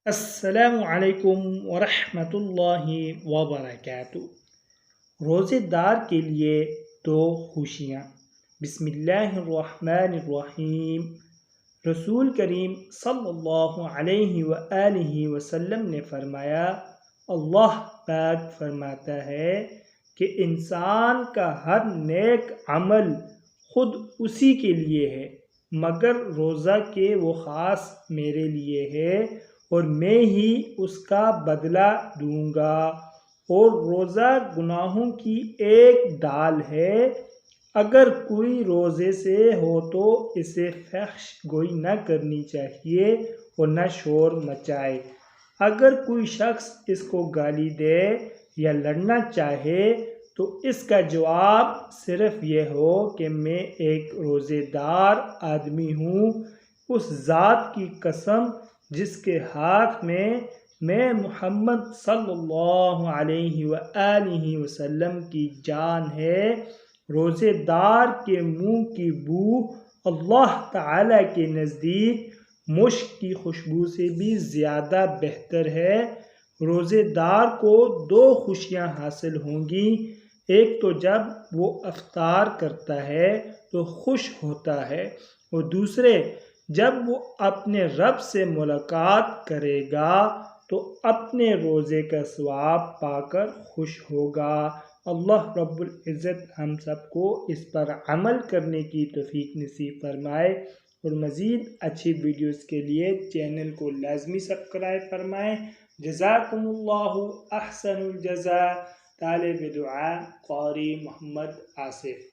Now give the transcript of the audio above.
السلام علیکم ورحمۃ اللہ وبرکاتہ۔ روزے دار کے لیے دو خوشیاں۔ بسم اللہ الرحمن الرحیم۔ رسول کریم صلی اللہ علیہ وآلہ وسلم نے فرمایا، اللہ پاک فرماتا ہے کہ انسان کا ہر نیک عمل خود اسی کے لیے ہے مگر روزہ کہ وہ خاص میرے لیے ہے اور میں ہی اس کا بدلہ دوں گا۔ اور روزہ گناہوں کی ایک ڈال ہے، اگر کوئی روزے سے ہو تو اسے فحش گوئی نہ کرنی چاہیے اور نہ شور مچائے۔ اگر کوئی شخص اس کو گالی دے یا لڑنا چاہے تو اس کا جواب صرف یہ ہو کہ میں ایک روزے دار آدمی ہوں، اس ذات کی قسم جس کے ہاتھ میں محمد صلی اللہ علیہ وآلہ وسلم کی جان ہے۔ روزے دار کے منہ کی بو اللہ تعالی کے نزدیک مشک کی خوشبو سے بھی زیادہ بہتر ہے۔ روزے دار کو دو خوشیاں حاصل ہوں گی، ایک تو جب وہ افطار کرتا ہے تو خوش ہوتا ہے، اور دوسرے جب وہ اپنے رب سے ملاقات کرے گا تو اپنے روزے کا ثواب پا کر خوش ہوگا۔ اللہ رب العزت ہم سب کو اس پر عمل کرنے کی توفیق نصیب فرمائے، اور مزید اچھی ویڈیوز کے لیے چینل کو لازمی سبسکرائب فرمائیں۔ جزاکم اللہ احسن الجزاء۔ طالب دعا قاری محمد آصف۔